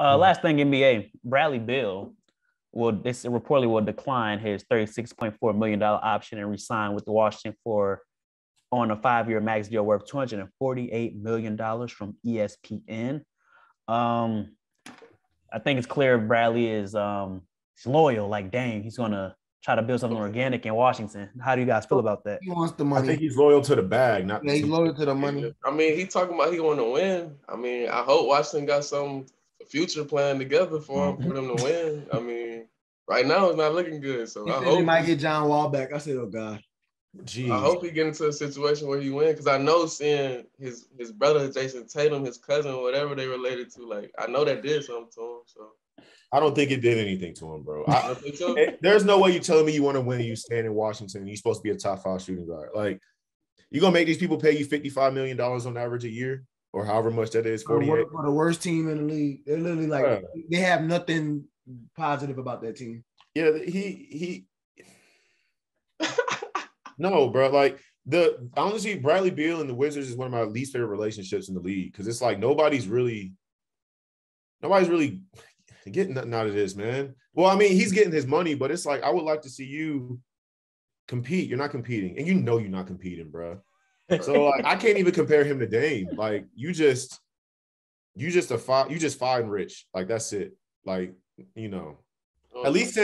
Last thing, NBA, Bradley Beal this reportedly will decline his $36.4 million option and resign with the Washington on a 5-year max deal worth $248 million from ESPN. I think it's clear Bradley is he's loyal, like Dame. He's gonna try to build something organic in Washington. How do you guys feel about that? He wants the money. I think he's loyal to the bag, not he's loyal to the money. I mean, he talking about he want to win. I mean, I hope Washington got some future plan together for them to win. I mean, right now it's not looking good. So I hope he might get John Wall back. I said, oh God. Jeez. I hope he get into a situation where he wins, because I know seeing his brother Jason Tatum, his cousin, whatever they related to, like I know that did something to him. So I don't think it did anything to him, bro. There's no way you're telling me you want to win and you stand in Washington and you're supposed to be a top 5 shooting guard. Like, you gonna make these people pay you $55 million on average a year, or however much that is, 48. For the worst team in the league, they're literally like they have nothing positive about that team. Yeah, he. No, bro. Like honestly, Bradley Beal and the Wizards is one of my least favorite relationships in the league, because it's like nobody's really getting nothing out of this, man. Well, I mean, he's getting his money, but it's like I would like to see you compete. You're not competing, and you know you're not competing, bro. So like, I can't even compare him to Dame. Like, you just fine rich. Like, that's it. Like, you know, at least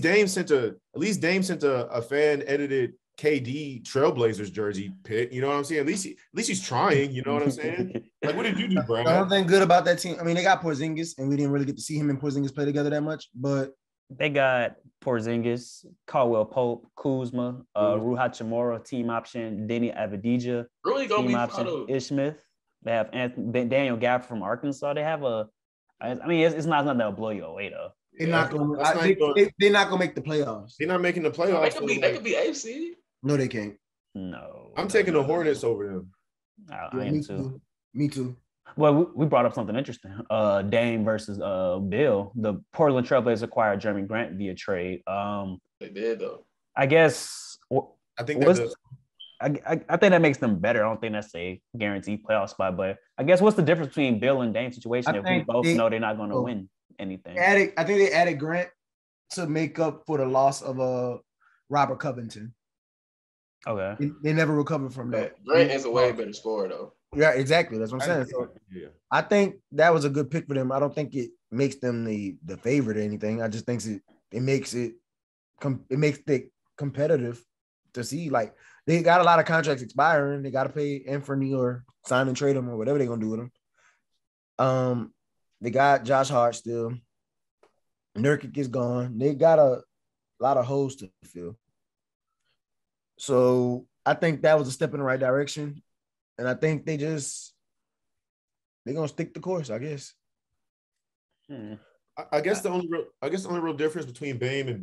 Dame sent a fan edited KD Trailblazers jersey pick. You know what I'm saying? At least he's trying. You know what I'm saying? Like, what did you do, Brian? The only thing good about that team, I mean, they got Porzingis, and we didn't really get to see him and Porzingis play together that much, but they got Porzingis, Caldwell Pope, Kuzma, Rui Hachimura, team option, Denny Avdija, really team option, Ish Smith. They have Daniel Gafford from Arkansas. They have it's not that will blow you away though. They're not gonna make the playoffs. They're not making the playoffs. They could be AFC. No, they can't. No. I'm taking the Hornets over them. I am too. Me too. Well, we brought up something interesting. Dame versus Bill. The Portland Trailblazers acquired Jeremy Grant via trade. They did though. I guess. I think I think that makes them better. I don't think that's a guaranteed playoff spot, but I guess what's the difference between Bill and Dame's situation if we both know they're not going to win anything? I think they added Grant to make up for the loss of Robert Covington. Okay. They never recovered from that. Grant is a way better scorer though. Yeah, exactly. That's what I'm saying. So, yeah. I think that was a good pick for them. I don't think it makes them the favorite or anything. I just think it makes it competitive to see. Like, they got a lot of contracts expiring. They got to pay Anthony or sign and trade them or whatever they're gonna do with them. They got Josh Hart still. Nurkic is gone. They got a lot of holes to fill. So I think that was a step in the right direction. And I think they're gonna stick the course, I guess. I guess the only real difference between Dame and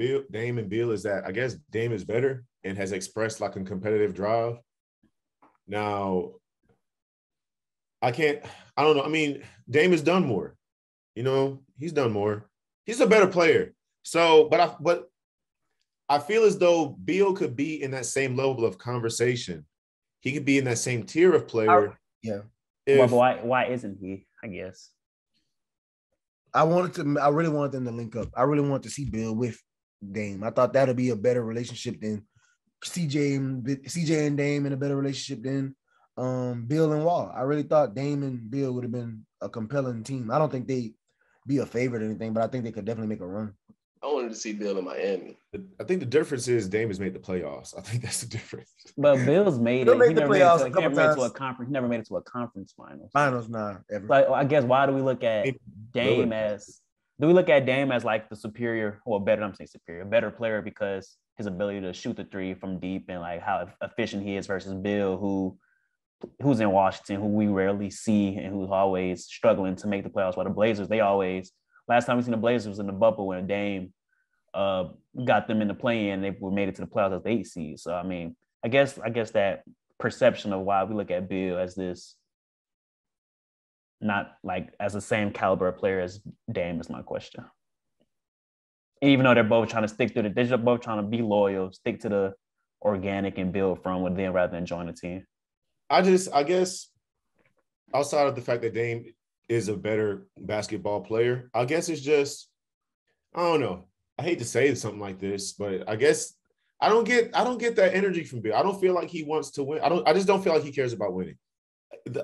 Beal is that I guess Dame is better and has expressed like a competitive drive. Now, I don't know. I mean, Dame has done more. You know, he's done more. He's a better player. So, but I feel as though Beal could be in that same level of conversation. He could be in that same tier of player. Yeah. But why isn't he? I guess. I really wanted them to link up. I really wanted to see Bill with Dame. I thought that'd be a better relationship than CJ and Dame, and a better relationship than Bill and Wall. I really thought Dame and Bill would have been a compelling team. I don't think they'd be a favorite or anything, but I think they could definitely make a run. I wanted to see Bill in Miami. I think the difference is Dame has made the playoffs. I think that's the difference. But Bill's made it. He never made it to a conference finals. Finals, nah, ever. So I guess why do we look at Dame as? Do we look at Dame as like the superior, or better? I'm saying superior, better player because his ability to shoot the three from deep and like how efficient he is versus Bill, who's in Washington, who we rarely see and who's always struggling to make the playoffs. While the Blazers, last time we seen the Blazers was in the bubble when Dame got them in the play-in. They made it to the playoffs as the 8th seed. So I mean, I guess that perception of why we look at Bill as this, not like as the same caliber of player as Dame, is my question. Even though they're both trying to stick to they're both trying to be loyal, stick to the organic and build from within rather than join the team. I guess outside of the fact that Dame is a better basketball player. I guess it's just, I don't know. I hate to say something like this, but I guess I don't get that energy from Bill. I don't feel like he wants to win. I just don't feel like he cares about winning.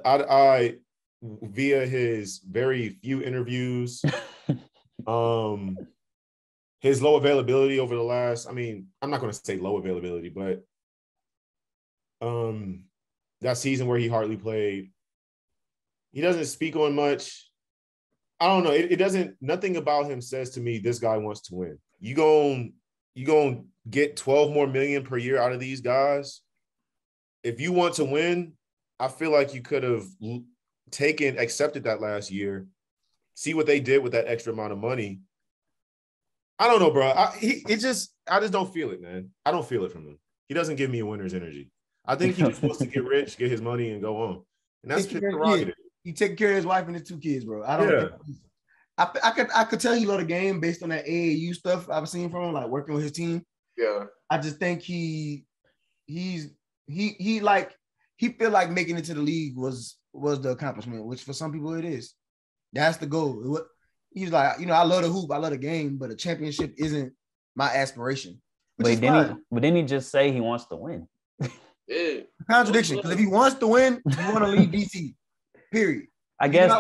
I via his very few interviews, his low availability over the last, I mean, I'm not going to say low availability, but that season where he hardly played, he doesn't speak on much. I don't know. It doesn't, nothing about him says to me, this guy wants to win. You gonna get 12 more million per year out of these guys. If you want to win, I feel like you could have accepted that last year, see what they did with that extra amount of money. I don't know, bro. I just don't feel it, man. I don't feel it from him. He doesn't give me a winner's energy. I think he just wants to get rich, get his money, and go on. And that's his prerogative. He taking care of his wife and his 2 kids, bro. I don't. Yeah. I could tell he love the game based on that AAU stuff I've seen from him, like working with his team. Yeah. I just think he feel like making it to the league was the accomplishment, which for some people it is. That's the goal. He's like, I love the hoop, I love the game, but a championship isn't my aspiration. But didn't he just say he wants to win? Yeah. Contradiction, because if he wants to win, you want to leave DC. Period. I guess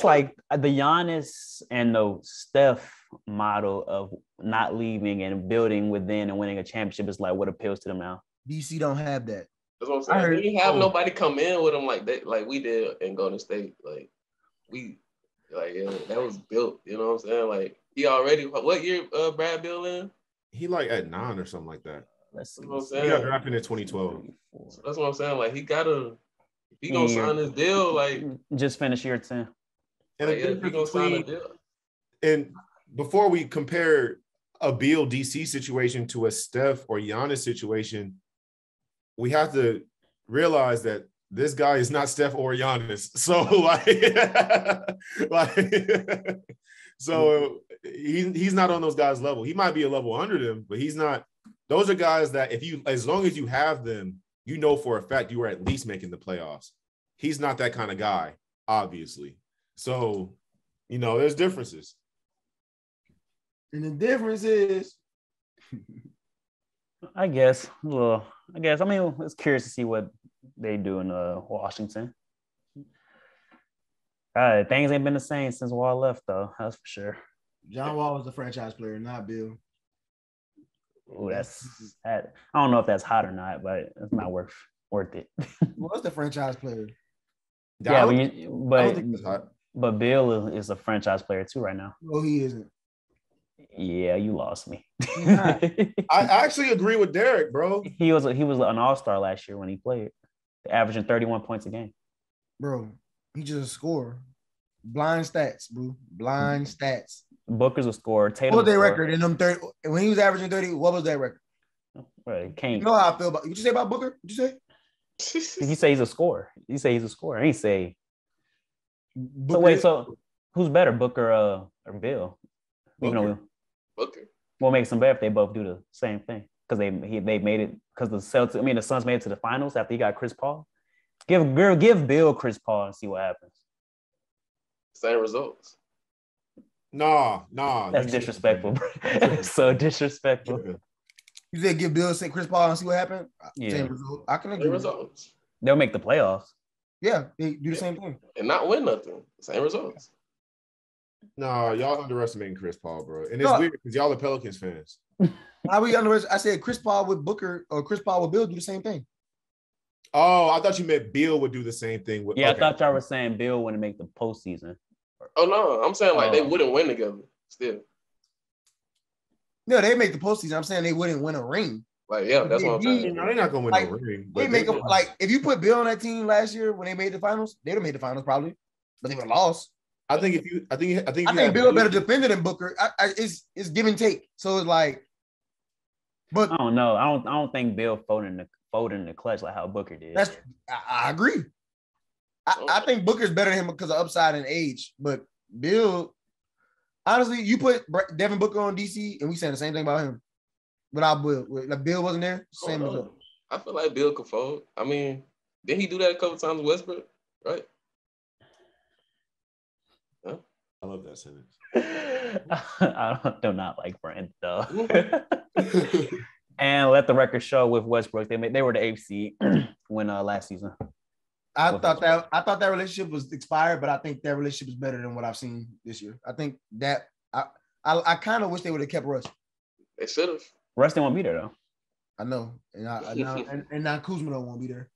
like the Giannis and the Steph model of not leaving and building within and winning a championship is like what appeals to them now. DC don't have that. That's what I'm saying. We didn't have nobody come in with him like that, like we did in Golden State. That was built. You know what I'm saying? Like he already. What year Brad Beal in? He like at 9 or something like that. Let's see. He got drafted in 2012. So that's what I'm saying. Like he gonna sign his deal. Like just finish year 10. And he gonna sign a deal. And before we compare a Beal DC situation to a Steph or Giannis situation, we have to realize that this guy is not Steph or Giannis. So so he's not on those guys' level. He might be a level under them, but he's not. Those are guys that as long as you have them, you know for a fact you are at least making the playoffs. He's not that kind of guy, obviously. So, there's differences. And the difference is, I mean, it's curious to see what they do in Washington. Things ain't been the same since Wall left, though. That's for sure. John Wall was the franchise player, not Bill. Ooh, I don't know if that's hot or not, but it's not worth it. What's the franchise player? Yeah, but Bill is a franchise player too right now. No, he isn't. Yeah, you lost me. I actually agree with Derek, bro. He was an all-star last year when he played, averaging 31 points a game. Bro, he just a scorer. Blind stats, bro. Blind stats. Booker's a scorer. Tatum. What was their record in them 30? When he was averaging 30, what was that record? Right, Kane. You know how I feel about. What you say about Booker? What you say? He say he's a scorer. He say he's a scorer. He say. Booker. So wait, so who's better, Booker or Bill? Booker. What makes them better if they both do the same thing? Because they made it. Because the Suns made it to the finals after he got Chris Paul. Give Bill Chris Paul and see what happens. Same results. Nah. That's disrespectful, bro. That's so disrespectful. You said give Bill Chris Paul and see what happened? Yeah. Same result. I can agree. Same results. They'll make the playoffs. Yeah, they do the same thing. And not win nothing. Same results. No, y'all underestimating Chris Paul, bro. And it's weird because y'all are Pelicans fans. How we underestimate? I said Chris Paul with Booker or Chris Paul with Bill do the same thing. Oh, I thought you meant Bill would do the same thing. I thought y'all were saying Bill wouldn't make the postseason. Oh, no. I'm saying they wouldn't win together still. No, they make the postseason. I'm saying they wouldn't win a ring. Like, yeah, that's what I'm saying. No, they're not going to win a ring. They make them, if you put Bill on that team last year when they made the finals, they'd have made the finals probably, but they would have lost. I think Bill better defender than Booker. It's give and take. So it's like, but I don't know. I don't think Bill folded in the clutch like how Booker did. I agree. I think Booker's better than him because of upside and age. But Bill, honestly, you put Devin Booker on DC, and we saying the same thing about him. Without Bill, like Bill wasn't there. Same result. I feel like Bill could fold. I mean, didn't he do that a couple times with Westbrook? Right? I love that sentence. I do not like Brent though. And let the record show with Westbrook, they were the 8th seed when last season. I thought that relationship was expired, but I think that relationship is better than what I've seen this year. I think that I kind of wish they would have kept Russ. They should have. Russ didn't want to be there though. I know, and now Kuzma don't want to be there.